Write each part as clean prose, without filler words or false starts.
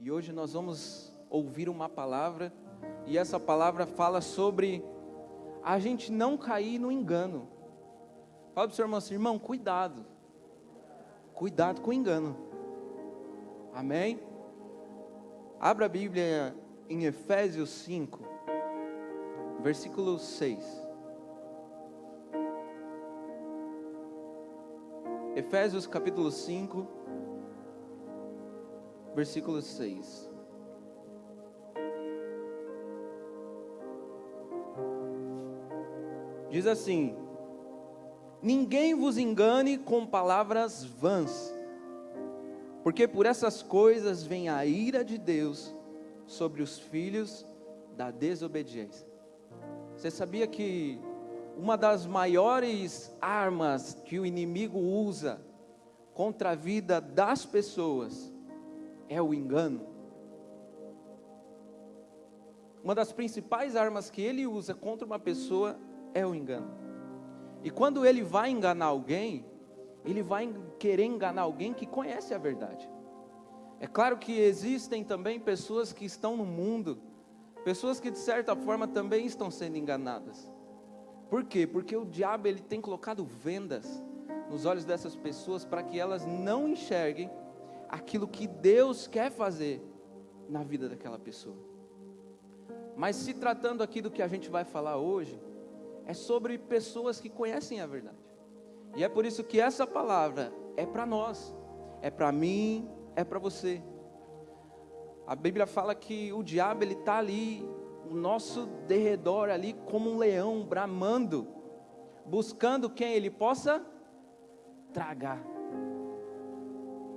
E hoje nós vamos ouvir uma palavra, e essa palavra fala sobre a gente não cair no engano. Fala para o seu irmão assim: irmão, cuidado com o engano. Amém? Abra a Bíblia em Efésios 5, versículo 6. Efésios capítulo 5, versículo 6. Diz assim: ninguém vos engane com palavras vãs, porque por essas coisas vem a ira de Deus sobre os filhos da desobediência. Você sabia que uma das maiores armas que o inimigo usa contra a vida das pessoas é o engano? Uma das principais armas que ele usa contra uma pessoa é o engano. E quando ele vai enganar alguém, ele vai querer enganar alguém que conhece a verdade. É claro que existem também pessoas que estão no mundo, pessoas que de certa forma também estão sendo enganadas. Por quê? Porque o diabo ele tem colocado vendas nos olhos dessas pessoas para que elas não enxerguem aquilo que Deus quer fazer na vida daquela pessoa. Mas se tratando aqui do que a gente vai falar hoje, é sobre pessoas que conhecem a verdade. E é por isso que essa palavra é para nós, é para mim, é para você. A Bíblia fala que o diabo ele está ali, o nosso derredor ali, como um leão bramando, buscando quem ele possa tragar.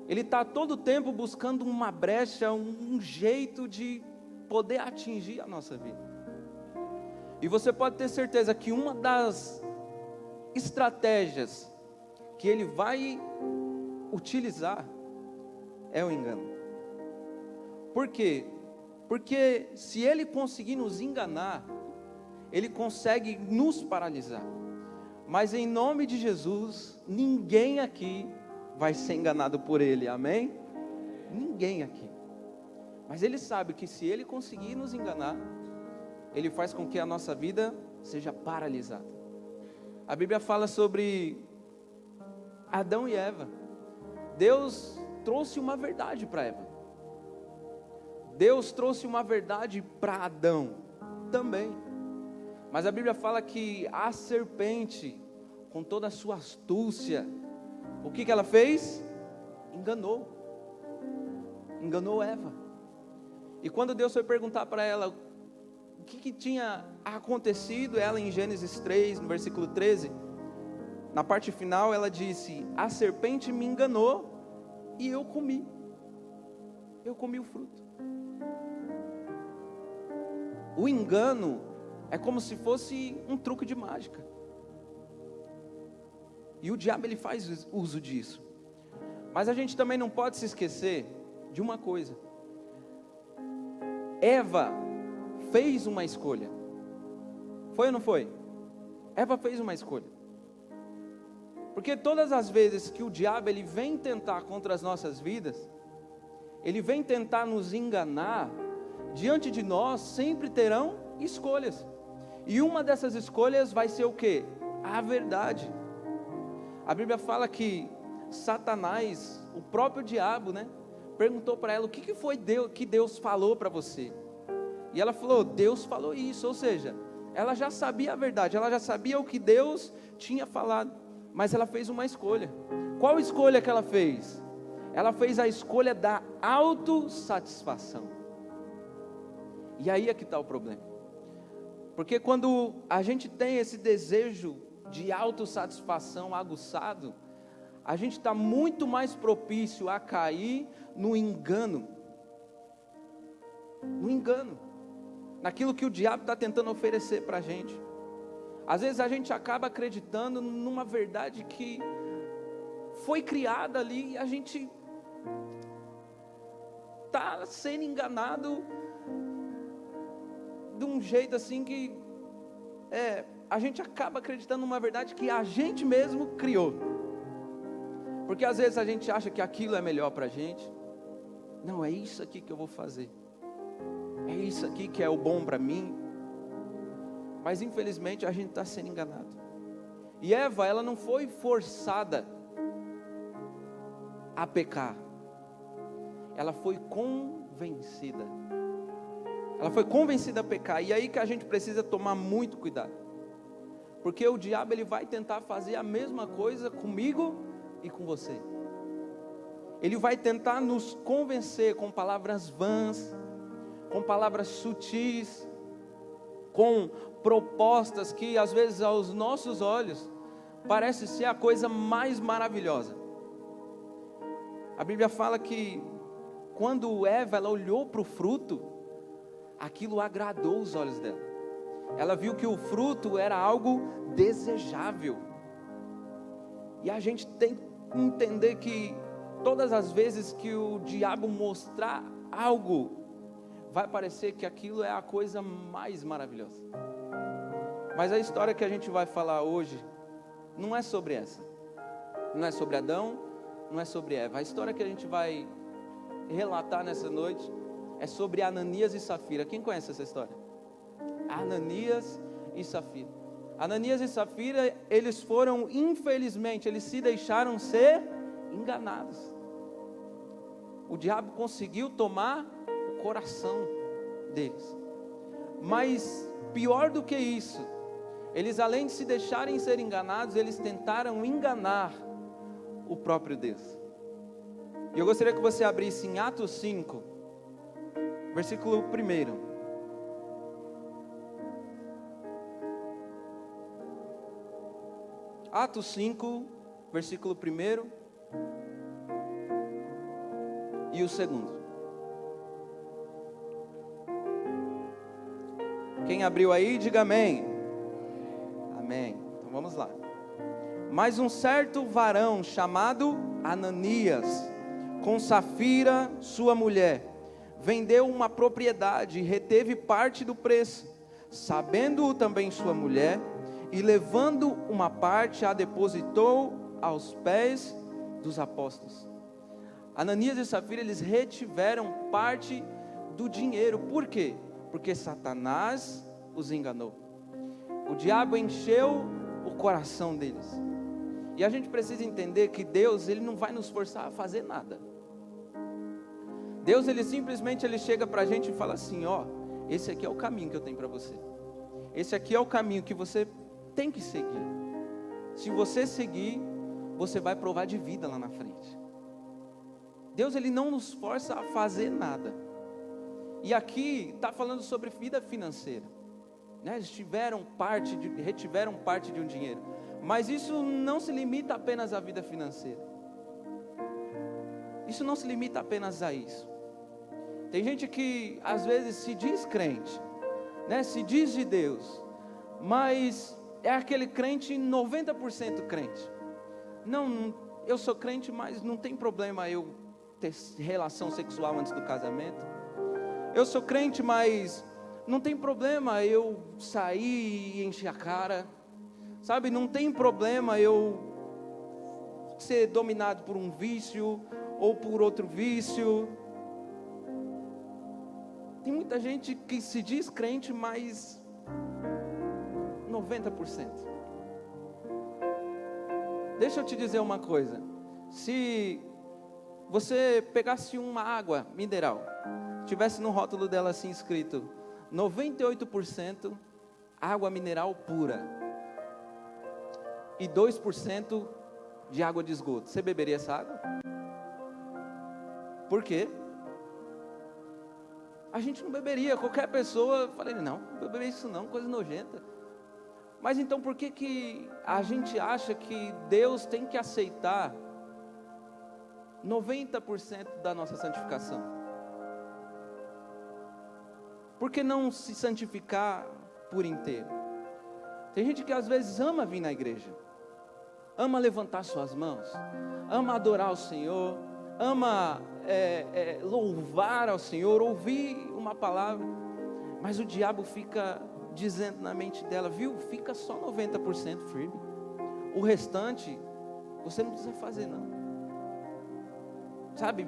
Ele está todo o tempo buscando uma brecha, um jeito de poder atingir a nossa vida. E você pode ter certeza que uma das estratégias que ele vai utilizar é o engano. Por quê? Porque se ele conseguir nos enganar, ele consegue nos paralisar. Mas em nome de Jesus, ninguém aqui vai ser enganado por ele, amém? Ninguém aqui. Mas ele sabe que se ele conseguir nos enganar, ele faz com que a nossa vida seja paralisada. A Bíblia fala sobre Adão e Eva. Deus trouxe uma verdade para Eva. Deus trouxe uma verdade para Adão também. Mas a Bíblia fala que a serpente, com toda a sua astúcia, o que ela fez? Enganou Eva. E quando Deus foi perguntar para ela o que tinha acontecido, ela em Gênesis 3, no versículo 13, na parte final ela disse: a serpente me enganou e eu comi o fruto. O engano é como se fosse um truque de mágica. E o diabo ele faz uso disso. Mas a gente também não pode se esquecer de uma coisa. Eva fez uma escolha. Foi ou não foi? Eva fez uma escolha. Porque todas as vezes que o diabo ele vem tentar contra as nossas vidas, ele vem tentar nos enganar, diante de nós sempre terão escolhas. E uma dessas escolhas vai ser o quê? A verdade. A Bíblia fala que Satanás, o próprio diabo, perguntou para ela: o que foi que Deus falou para você? E ela falou: Deus falou isso. Ou seja, ela já sabia a verdade, ela já sabia o que Deus tinha falado, mas ela fez uma escolha. Qual escolha que ela fez? Ela fez a escolha da autossatisfação. E aí é que está o problema. Porque quando a gente tem esse desejo de autossatisfação aguçado, a gente está muito mais propício a cair no engano. No engano. Naquilo que o diabo está tentando oferecer para a gente. Às vezes a gente acaba acreditando numa verdade que foi criada ali e a gente está sendo enganado de um jeito assim que a gente acaba acreditando numa verdade que a gente mesmo criou. Porque às vezes a gente acha que aquilo é melhor para a gente, Não, é isso aqui que eu vou fazer. É isso aqui que é o bom para mim. Mas infelizmente a gente está sendo enganado. E Eva, ela não foi forçada a pecar. Ela foi convencida. Ela foi convencida a pecar. E aí que a gente precisa tomar muito cuidado. Porque o diabo, ele vai tentar fazer a mesma coisa comigo e com você. Ele vai tentar nos convencer com palavras vãs, com palavras sutis, com propostas que às vezes aos nossos olhos parece ser a coisa mais maravilhosa. A Bíblia fala que quando Eva ela olhou para o fruto, aquilo agradou os olhos dela. Ela viu que o fruto era algo desejável. E a gente tem que entender que todas as vezes que o diabo mostrar algo, vai parecer que aquilo é a coisa mais maravilhosa. Mas a história que a gente vai falar hoje não é sobre essa. Não é sobre Adão, não é sobre Eva. A história que a gente vai relatar nessa noite é sobre Ananias e Safira. Quem conhece essa história? Ananias e Safira. Ananias e Safira, eles foram, infelizmente, eles se deixaram ser enganados. O diabo conseguiu tomar o coração deles. Mas pior do que isso, eles além de se deixarem ser enganados, eles tentaram enganar o próprio Deus. E eu gostaria que você abrisse em Atos 5, versículo 1. Atos 5, versículo 1 e o 2. Quem abriu aí, diga amém. Amém. Então vamos lá. Mas um certo varão chamado Ananias, com Safira, sua mulher, vendeu uma propriedade e reteve parte do preço, sabendo-o também sua mulher, e levando uma parte a depositou aos pés dos apóstolos. Ananias e Safira, eles retiveram parte do dinheiro. Por quê? Porque Satanás os enganou. O diabo encheu o coração deles. E a gente precisa entender que Deus, ele não vai nos forçar a fazer nada. Deus, ele simplesmente chega para a gente e fala assim: ó, esse aqui é o caminho que eu tenho para você. Esse aqui é o caminho que você tem que seguir. Se você seguir, você vai provar de vida lá na frente. Deus, ele não nos força a fazer nada. E aqui está falando sobre vida financeira, né? Eles retiveram parte de um dinheiro. Mas isso não se limita apenas à vida financeira. Isso não se limita apenas a isso. Tem gente que às vezes se diz crente, né? Se diz de Deus, mas é aquele crente 90% crente. Não, eu sou crente, mas não tem problema eu ter relação sexual antes do casamento. Eu sou crente, mas não tem problema eu sair e encher a cara. Sabe, não tem problema eu ser dominado por um vício ou por outro vício. Tem muita gente que se diz crente, mas 90%. Deixa eu te dizer uma coisa. Se você pegasse uma água mineral, tivesse no rótulo dela assim escrito 98% água mineral pura e 2% de água de esgoto, você beberia essa água? Por quê? A gente não beberia. Qualquer pessoa falaria: não beberia isso não, coisa nojenta. Mas então por que a gente acha que Deus tem que aceitar 90% da nossa santificação? Por que não se santificar por inteiro? Tem gente que às vezes ama vir na igreja, ama levantar suas mãos, ama adorar o Senhor, ama louvar ao Senhor, ouvir uma palavra, mas o diabo fica dizendo na mente dela: viu, fica só 90% firme, o restante você não precisa fazer não. Sabe,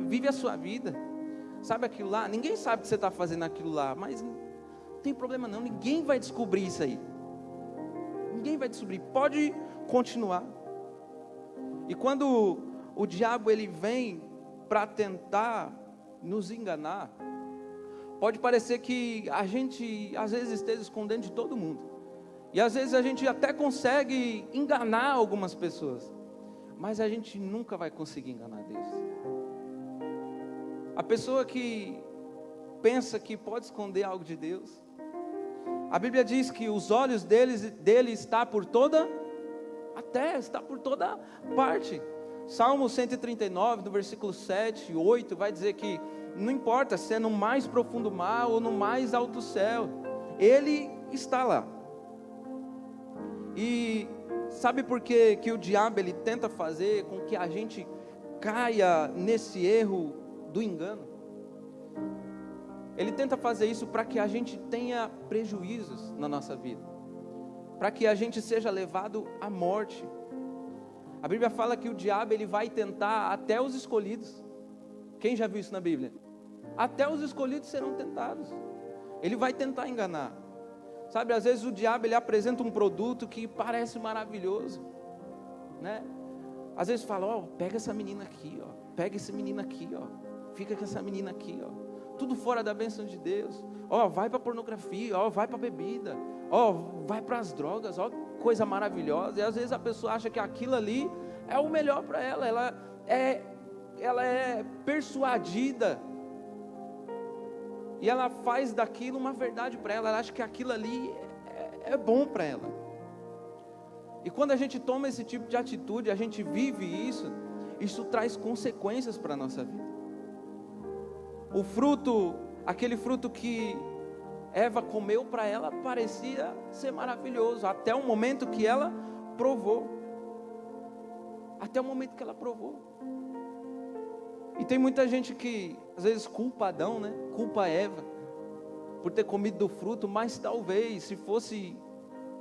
vive a sua vida. Sabe aquilo lá? Ninguém sabe que você está fazendo aquilo lá, mas não tem problema não, ninguém vai descobrir isso aí. Ninguém vai descobrir, pode continuar. E quando o diabo ele vem para tentar nos enganar, pode parecer que a gente às vezes esteja escondendo de todo mundo. E às vezes a gente até consegue enganar algumas pessoas, mas a gente nunca vai conseguir enganar Deus. A pessoa que pensa que pode esconder algo de Deus, a Bíblia diz que os olhos dele está por toda parte. Salmo 139, no versículo 7 e 8, vai dizer que não importa se é no mais profundo mar ou no mais alto céu, Ele está lá. E sabe por que o diabo ele tenta fazer com que a gente caia nesse erro do engano? Ele tenta fazer isso para que a gente tenha prejuízos na nossa vida, para que a gente seja levado à morte. A Bíblia fala que o diabo ele vai tentar até os escolhidos. Quem já viu isso na Bíblia? Até os escolhidos serão tentados. Ele vai tentar enganar. Sabe, às vezes o diabo ele apresenta um produto que parece maravilhoso, né? Às vezes fala, ó, pega essa menina aqui, ó, pega esse menino aqui, ó, fica com essa menina aqui, ó, tudo fora da bênção de Deus. Ó, vai para pornografia, ó, vai para bebida, ó, vai para as drogas, ó, coisa maravilhosa. E às vezes a pessoa acha que aquilo ali é o melhor para ela. Ela é persuadida e ela faz daquilo uma verdade para ela. Ela acha que aquilo ali é bom para ela. E quando a gente toma esse tipo de atitude, a gente vive isso traz consequências para a nossa vida. O fruto, aquele fruto que Eva comeu, para ela parecia ser maravilhoso, até o momento que ela provou. Até o momento que ela provou. E tem muita gente que às vezes culpa Adão, né? Culpa Eva por ter comido do fruto, mas talvez se fosse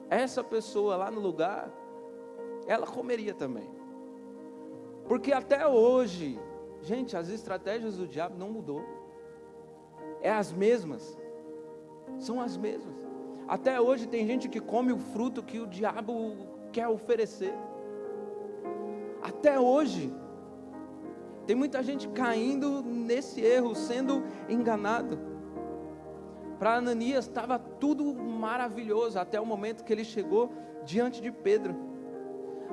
essa pessoa lá no lugar, ela comeria também. Porque até hoje, gente, as estratégias do diabo não mudou. É as mesmas. São as mesmas. Até hoje tem gente que come o fruto que o diabo quer oferecer. Até hoje tem muita gente caindo nesse erro, sendo enganado. Para Ananias estava tudo maravilhoso, até o momento que ele chegou diante de Pedro.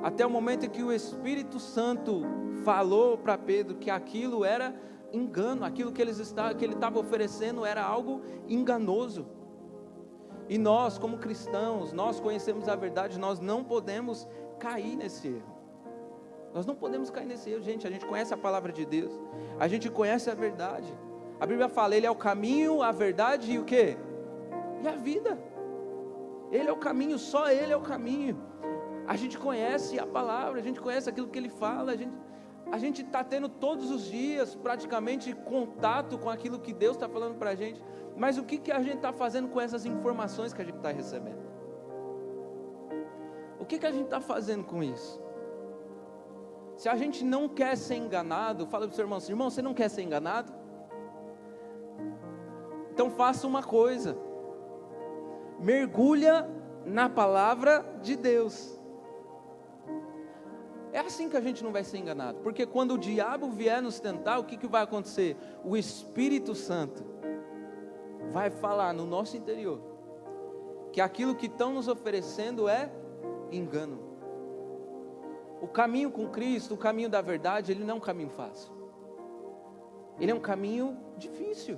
Até o momento em que o Espírito Santo falou para Pedro que aquilo era engano, aquilo que ele estava oferecendo era algo enganoso. E nós, como cristãos, nós conhecemos a verdade, nós não podemos cair nesse erro. Nós não podemos cair nesse erro, gente. A gente conhece a palavra de Deus, a gente conhece a verdade. A Bíblia fala, Ele é o caminho, a verdade e o quê? E a vida. Ele é o caminho, só Ele é o caminho. A gente conhece a palavra, a gente conhece aquilo que Ele fala, a gente está tendo todos os dias praticamente contato com aquilo que Deus está falando para a gente. Mas o que a gente está fazendo com essas informações que a gente está recebendo? O que a gente está fazendo com isso? Se a gente não quer ser enganado, fala para o seu irmão assim, irmão, você não quer ser enganado? Então faça uma coisa, mergulha na palavra de Deus. É assim que a gente não vai ser enganado, porque quando o diabo vier nos tentar, o que vai acontecer? O Espírito Santo vai falar no nosso interior, que aquilo que estão nos oferecendo é engano. O caminho com Cristo, o caminho da verdade, ele não é um caminho fácil. Ele é um caminho difícil.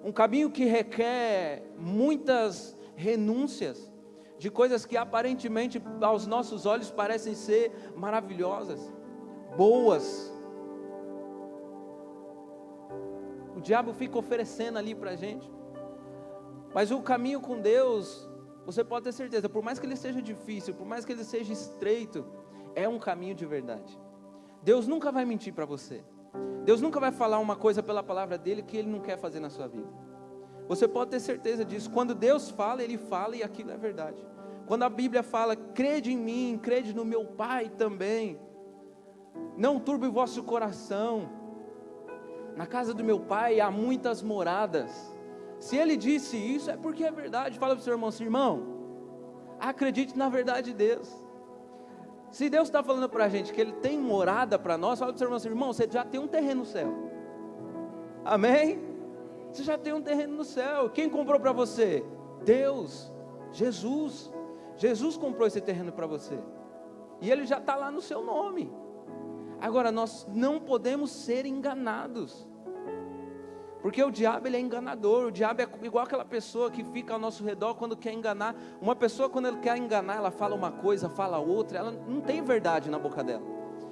Um caminho que requer muitas renúncias de coisas que aparentemente aos nossos olhos parecem ser maravilhosas, boas. O diabo fica oferecendo ali para a gente. Mas o caminho com Deus, você pode ter certeza, por mais que ele seja difícil, por mais que ele seja estreito, é um caminho de verdade. Deus nunca vai mentir para você. Deus nunca vai falar uma coisa pela palavra dele que ele não quer fazer na sua vida. Você pode ter certeza disso. Quando Deus fala, ele fala e aquilo é verdade. Quando a Bíblia fala, crede em mim, crede no meu Pai também, não turbe o vosso coração, Na casa do meu pai há muitas moradas. Se ele disse isso, é porque é verdade. Fala para o seu irmão assim: irmão, acredite na verdade de Deus. Se Deus está falando para a gente que Ele tem morada para nós, fala para o seu irmão assim: irmão, você já tem um terreno no céu. Amém? Você já tem um terreno no céu. Quem comprou para você? Deus, Jesus. Jesus comprou esse terreno para você. E Ele já está lá no seu nome. Agora, nós não podemos ser enganados. Porque o diabo, ele é enganador. O diabo é igual aquela pessoa que fica ao nosso redor quando quer enganar. Uma pessoa, quando ela quer enganar, ela fala uma coisa, fala outra. Ela não tem verdade na boca dela.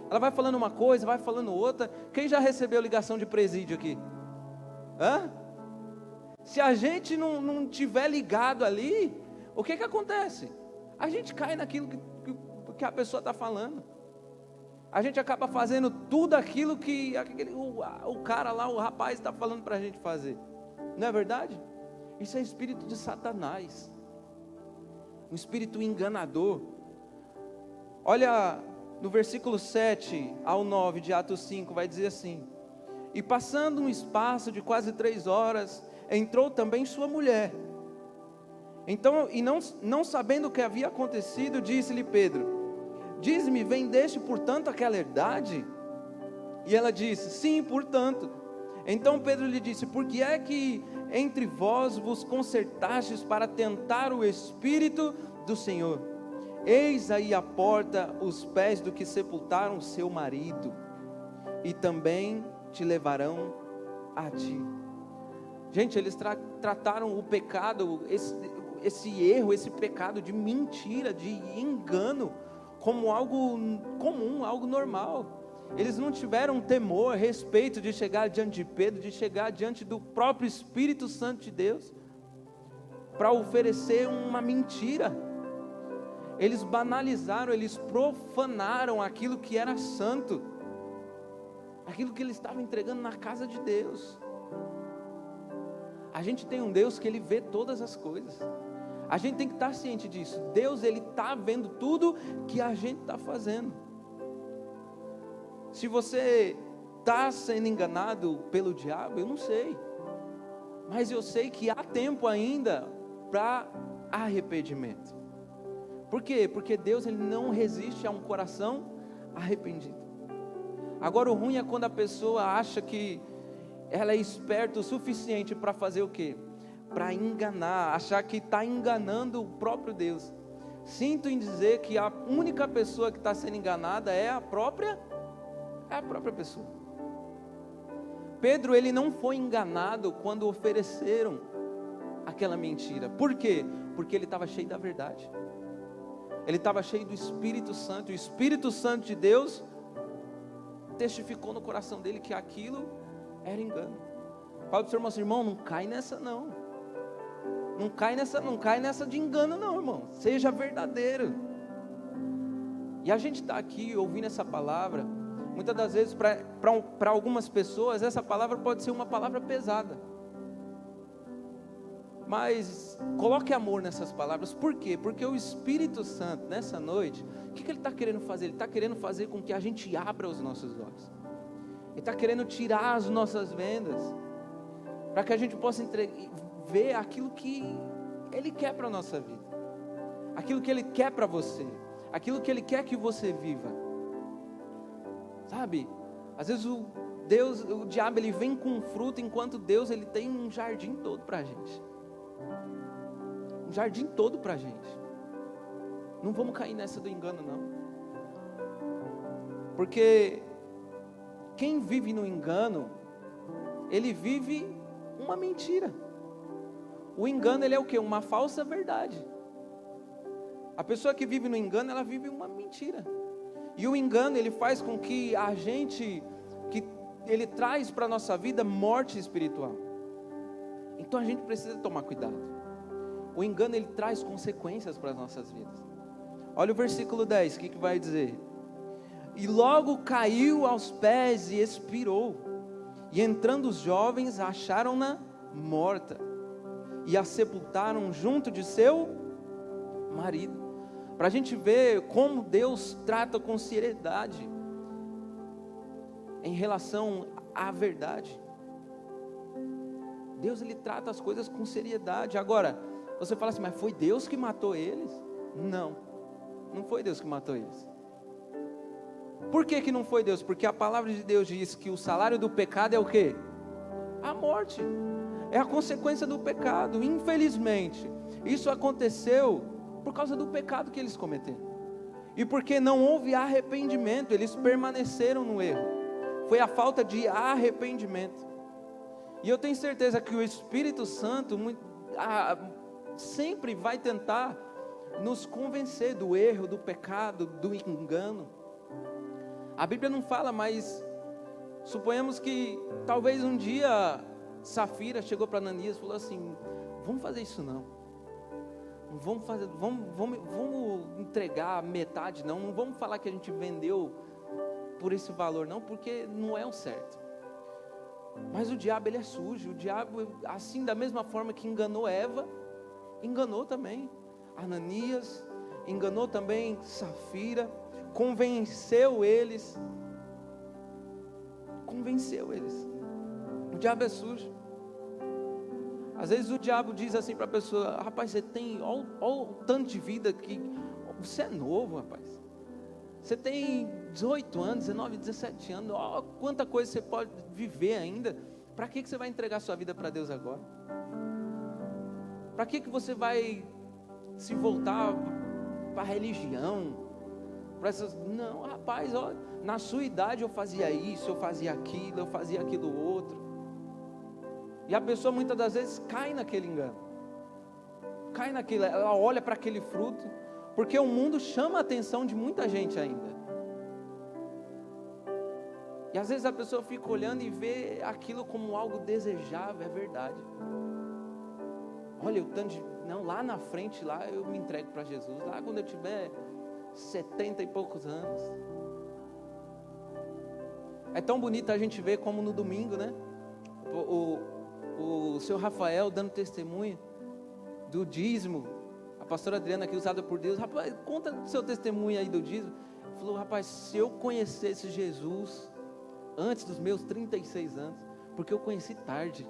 Ela vai falando uma coisa, vai falando outra. Quem já recebeu ligação de presídio aqui? Hã? Se a gente não tiver ligado ali, o que acontece? A gente cai naquilo que a pessoa está falando. A gente acaba fazendo tudo aquilo que o cara lá, o rapaz está falando para a gente fazer. Não é verdade? Isso é espírito de Satanás. Um espírito enganador. Olha no versículo 7 ao 9 de Atos 5, vai dizer assim: e passando um espaço de quase 3 horas, entrou também sua mulher. Então, e não sabendo o que havia acontecido, disse-lhe Pedro: diz-me, vendeste portanto aquela herdade? E ela disse: sim, portanto. Então Pedro lhe disse: por que é que entre vós vos concertastes para tentar o Espírito do Senhor? Eis aí à porta os pés do que sepultaram seu marido, e também te levarão a ti. Gente, eles trataram o pecado, esse erro, esse pecado de mentira, de engano, como algo comum, algo normal. Eles não tiveram temor, respeito de chegar diante de Pedro, de chegar diante do próprio Espírito Santo de Deus, para oferecer uma mentira. Eles banalizaram, eles profanaram aquilo que era santo, aquilo que eles estavam entregando na casa de Deus. A gente tem um Deus que Ele vê todas as coisas. A gente tem que estar ciente disso. Deus, Ele está vendo tudo que a gente está fazendo. Se você está sendo enganado pelo diabo, eu não sei. Mas eu sei que há tempo ainda para arrependimento. Por quê? Porque Deus, Ele não resiste a um coração arrependido. Agora, o ruim é quando a pessoa acha que ela é esperta o suficiente para fazer o quê? Para enganar, achar que está enganando o próprio Deus. Sinto em dizer que a única pessoa que está sendo enganada é a própria pessoa. Pedro, ele não foi enganado quando ofereceram aquela mentira. Por quê? Porque ele estava cheio da verdade. Ele estava cheio do Espírito Santo. O Espírito Santo de Deus testificou no coração dele que aquilo era engano. Fala para o seu irmão assim: irmão, não cai nessa não. Não cai nessa de engano não, irmão. Seja verdadeiro. E a gente está aqui ouvindo essa palavra. Muitas das vezes para algumas pessoas essa palavra pode ser uma palavra pesada. Mas coloque amor nessas palavras. Por quê? Porque o Espírito Santo nessa noite, o que ele está querendo fazer? Ele está querendo fazer com que a gente abra os nossos olhos. Ele está querendo tirar as nossas vendas, para que a gente possa ver aquilo que Ele quer para a nossa vida, aquilo que Ele quer para você, aquilo que Ele quer que você viva. Sabe, às vezes o diabo, ele vem com fruto, enquanto Deus, Ele tem um jardim todo para a gente. Um jardim todo para a gente. Não vamos cair nessa do engano não. Porque quem vive no engano, ele vive uma mentira. O engano, ele é o quê? Uma falsa verdade. A pessoa que vive no engano, ela vive uma mentira. E o engano, ele faz com que a gente, ele traz para a nossa vida morte espiritual. Então a gente precisa tomar cuidado. O engano, ele traz consequências para as nossas vidas. Olha o versículo 10, o que vai dizer? E logo caiu aos pés e expirou. E entrando os jovens, acharam-na morta, e a sepultaram junto de seu marido. Para a gente ver como Deus trata com seriedade em relação à verdade. Deus, ele trata as coisas com seriedade. Agora, você fala assim, mas foi Deus que matou eles? Não, não foi Deus que matou eles. Por que que não foi Deus? Porque a palavra de Deus diz que o salário do pecado é o quê? A morte. É a consequência do pecado. Infelizmente, isso aconteceu por causa do pecado que eles cometeram. E porque não houve arrependimento, eles permaneceram no erro. Foi a falta de arrependimento. E eu tenho certeza que o Espírito Santo sempre vai tentar nos convencer do erro, do pecado, do engano. A Bíblia não fala, mas suponhamos que talvez um dia Safira chegou para Ananias e falou assim, vamos fazer isso não. Vamos entregar metade não vamos falar que a gente vendeu por esse valor não, porque não é o certo. Mas o diabo, ele é sujo. O diabo, assim, da mesma forma que enganou Eva, enganou também Ananias, enganou também Safira, convenceu eles. O diabo é sujo. Às vezes o diabo diz assim para a pessoa, rapaz, você tem, olha o tanto de vida que, você é novo, rapaz. Você tem 18 anos, 19, 17 anos, olha quanta coisa você pode viver ainda. Para que você vai entregar sua vida para Deus agora? Para que você vai se voltar para a religião? Não, rapaz, olha, na sua idade eu fazia isso, eu fazia aquilo outro. E a pessoa muitas das vezes cai naquele engano. Ela olha para aquele fruto, porque o mundo chama a atenção de muita gente ainda. E às vezes a pessoa fica olhando e vê aquilo como algo desejável, é verdade. Olha, lá na frente, lá eu me entrego para Jesus, lá quando eu tiver 70 e poucos anos. É tão bonito a gente ver como no domingo, né? O seu Rafael dando testemunho do dízimo. A pastora Adriana aqui, usada por Deus, rapaz, conta o seu testemunho aí do dízimo. Falou, rapaz, se eu conhecesse Jesus antes dos meus 36 anos, porque eu conheci tarde,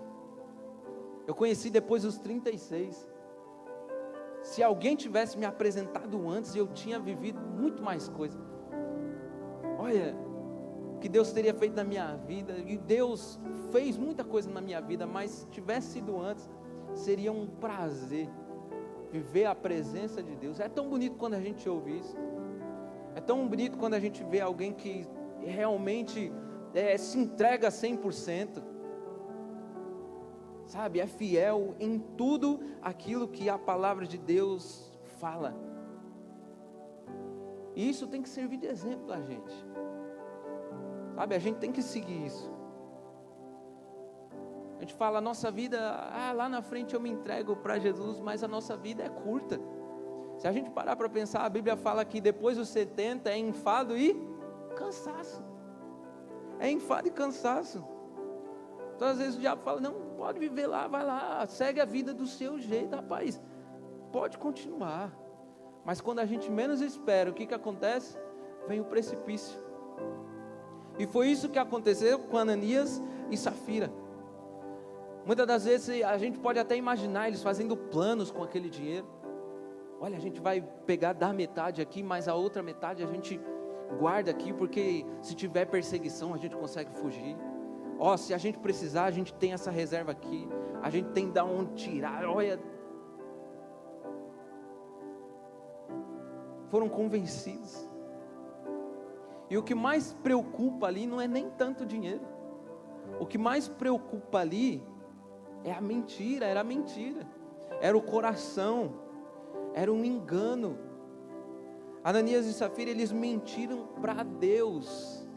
eu conheci depois dos 36, se alguém tivesse me apresentado antes, eu tinha vivido muito mais coisa. Olha, que Deus teria feito na minha vida, e Deus fez muita coisa na minha vida, mas se tivesse sido antes, seria um prazer viver a presença de Deus. É tão bonito quando a gente ouve isso, é tão bonito quando a gente vê alguém que realmente se entrega 100%, sabe, é fiel em tudo aquilo que a palavra de Deus fala, e isso tem que servir de exemplo a gente, sabe, a gente tem que seguir isso. A gente fala, a nossa vida, lá na frente eu me entrego para Jesus, mas a nossa vida é curta. Se a gente parar para pensar, a Bíblia fala que depois dos 70 é enfado e cansaço. É enfado e cansaço. Então às vezes o diabo fala, não, pode viver lá, vai lá, segue a vida do seu jeito, rapaz, pode continuar. Mas quando a gente menos espera, o que acontece? Vem o precipício. E foi isso que aconteceu com Ananias e Safira. Muitas das vezes a gente pode até imaginar eles fazendo planos com aquele dinheiro. Olha, a gente vai pegar, dar metade aqui, mas a outra metade a gente guarda aqui, porque se tiver perseguição a gente consegue fugir. Se a gente precisar, a gente tem essa reserva aqui, a gente tem de onde tirar. Olha, foram convencidos. E o que mais preocupa ali não é nem tanto o dinheiro. O que mais preocupa ali é a mentira, era a mentira, era o coração, era um engano. Ananias e Safira, eles mentiram para Deus.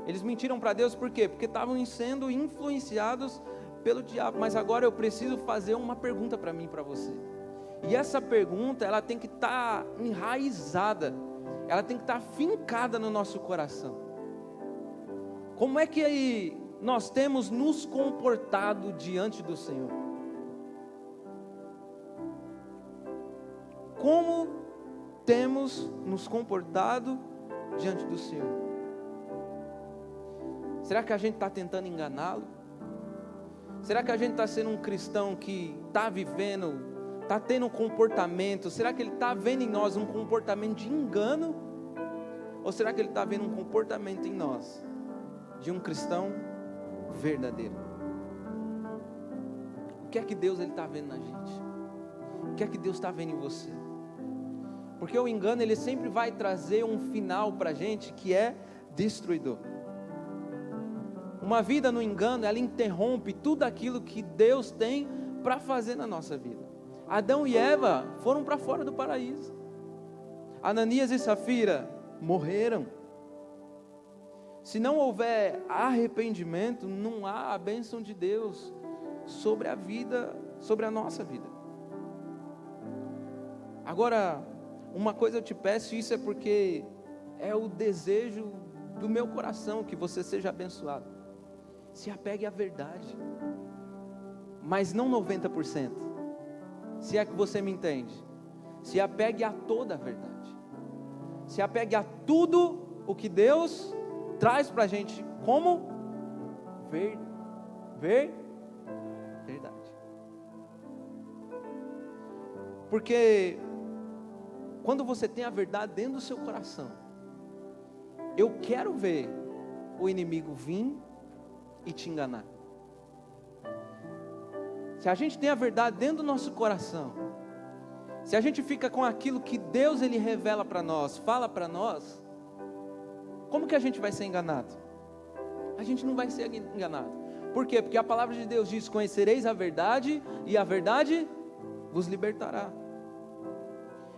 Eles mentiram para Deus por quê? Porque estavam sendo influenciados pelo diabo. Mas agora eu preciso fazer uma pergunta para mim e para você. E essa pergunta, ela tem que estar enraizada, ela tem que estar fincada no nosso coração. Como é que nós temos nos comportado diante do Senhor? Como temos nos comportado diante do Senhor? Será que a gente está tentando enganá-lo? Será que a gente está sendo um cristão que está vivendo, está tendo um comportamento? Será que ele está vendo em nós um comportamento de engano? Ou será que ele está vendo um comportamento em nós de um cristão verdadeiro? O que é que Deus está vendo na gente? O que é que Deus está vendo em você? Porque o engano, ele sempre vai trazer um final para a gente que é destruidor. Uma vida no engano, ela interrompe tudo aquilo que Deus tem para fazer na nossa vida. Adão e Eva foram para fora do paraíso. Ananias e Safira morreram. Se não houver arrependimento, não há a bênção de Deus sobre a vida, sobre a nossa vida. Agora, uma coisa eu te peço, isso é porque é o desejo do meu coração, que você seja abençoado. Se apegue à verdade, mas não 90%, se é que você me entende. Se apegue a toda a verdade, se apegue a tudo o que Deus traz para a gente como verdade. Porque quando você tem a verdade dentro do seu coração, eu quero ver o inimigo vir e te enganar. Se a gente tem a verdade dentro do nosso coração, se a gente fica com aquilo que Deus ele revela para nós, fala para nós, como que a gente vai ser enganado? A gente não vai ser enganado. Por quê? Porque a palavra de Deus diz: conhecereis a verdade e a verdade vos libertará.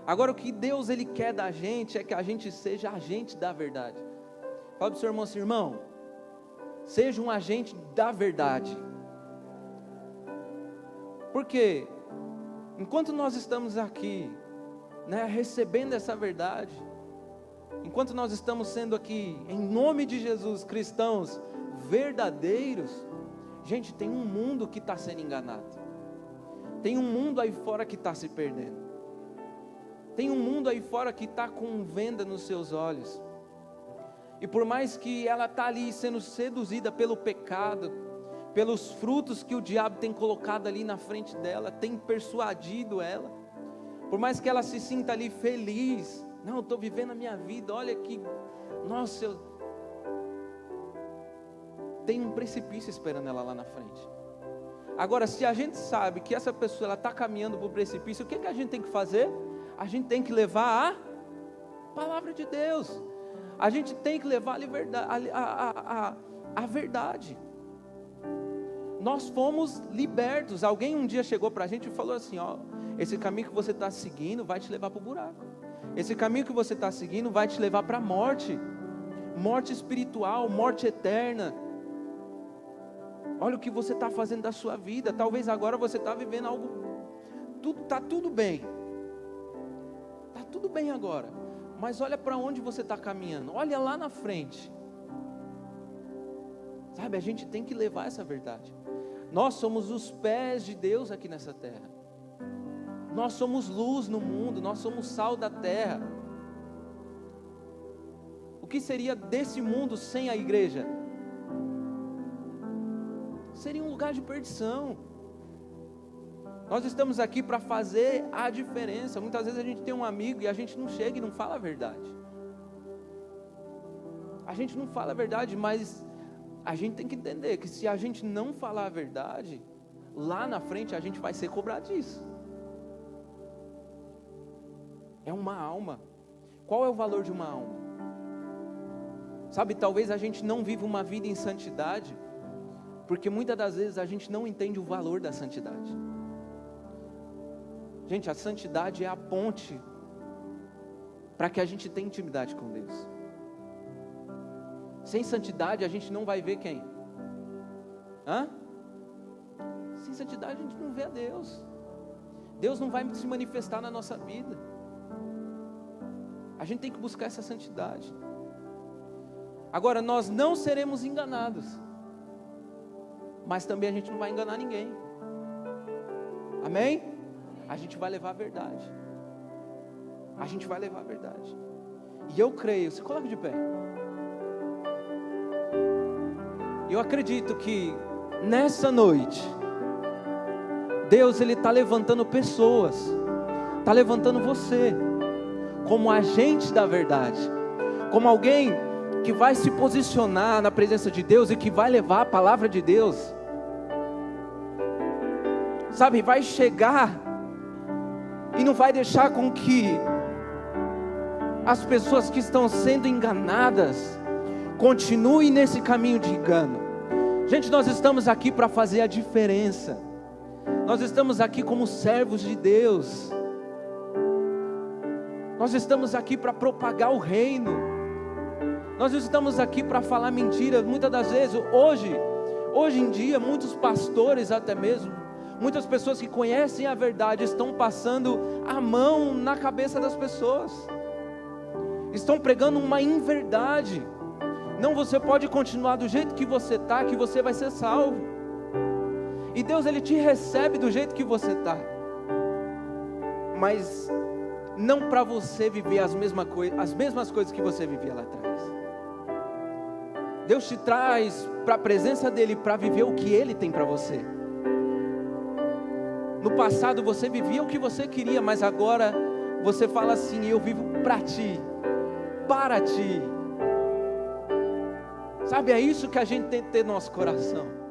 Agora o que Deus ele quer da gente é que a gente seja agente da verdade. Fala para o seu irmão assim: irmão, seja um agente da verdade. Porque enquanto nós estamos aqui, recebendo essa verdade, enquanto nós estamos sendo aqui, em nome de Jesus, cristãos verdadeiros, gente, tem um mundo que está sendo enganado. Tem um mundo aí fora que está se perdendo. Tem um mundo aí fora que está com venda nos seus olhos. E por mais que ela está ali sendo seduzida pelo pecado, pelos frutos que o diabo tem colocado ali na frente dela, tem persuadido ela, por mais que ela se sinta ali feliz, não, eu estou vivendo a minha vida, olha que, nossa, tem um precipício esperando ela lá na frente. Agora, se a gente sabe que essa pessoa está caminhando para o precipício, o que a gente tem que fazer? A gente tem que levar a palavra de Deus. A gente tem que levar a verdade. Nós fomos libertos. Alguém um dia chegou para a gente e falou assim: ó, esse caminho que você está seguindo vai te levar para o buraco. Esse caminho que você está seguindo vai te levar para a morte. Morte espiritual, morte eterna. Olha o que você está fazendo da sua vida. Talvez agora você está vivendo algo, está tudo bem. Está tudo bem agora, mas olha para onde você está caminhando, olha lá na frente, sabe, a gente tem que levar essa verdade. Nós somos os pés de Deus aqui nessa terra, nós somos luz no mundo, nós somos sal da terra. O que seria desse mundo sem a igreja? Seria um lugar de perdição. Nós estamos aqui para fazer a diferença. Muitas vezes a gente tem um amigo e a gente não chega e não fala a verdade. A gente não fala a verdade, mas a gente tem que entender que se a gente não falar a verdade, lá na frente a gente vai ser cobrado disso. É uma alma. Qual é o valor de uma alma? Sabe, talvez a gente não viva uma vida em santidade, porque muitas das vezes a gente não entende o valor da santidade. Gente, a santidade é a ponte para que a gente tenha intimidade com Deus. Sem santidade a gente não vai ver quem? Sem santidade a gente não vê a Deus. Deus não vai se manifestar na nossa vida. A gente tem que buscar essa santidade. Agora, nós não seremos enganados, mas também a gente não vai enganar ninguém. Amém? A gente vai levar a verdade. A gente vai levar a verdade. E eu creio, se coloca de pé. Eu acredito que nessa noite, Deus Ele está levantando pessoas, está levantando você, como agente da verdade, como alguém que vai se posicionar na presença de Deus e que vai levar a palavra de Deus, sabe, vai chegar e não vai deixar com que as pessoas que estão sendo enganadas continuem nesse caminho de engano. Gente, nós estamos aqui para fazer a diferença, nós estamos aqui como servos de Deus, nós estamos aqui para propagar o reino, nós estamos aqui para falar mentira. Muitas das vezes, hoje em dia, muitos pastores até mesmo, muitas pessoas que conhecem a verdade, estão passando a mão na cabeça das pessoas, estão pregando uma inverdade. Não, você pode continuar do jeito que você está, que você vai ser salvo, e Deus Ele te recebe do jeito que você está, mas não para você viver as mesmas coisas que você vivia lá atrás. Deus te traz para a presença dEle para viver o que Ele tem para você. No passado você vivia o que você queria, mas agora você fala assim: eu vivo para Ti, para Ti. Sabe, é isso que a gente tem que ter no nosso coração.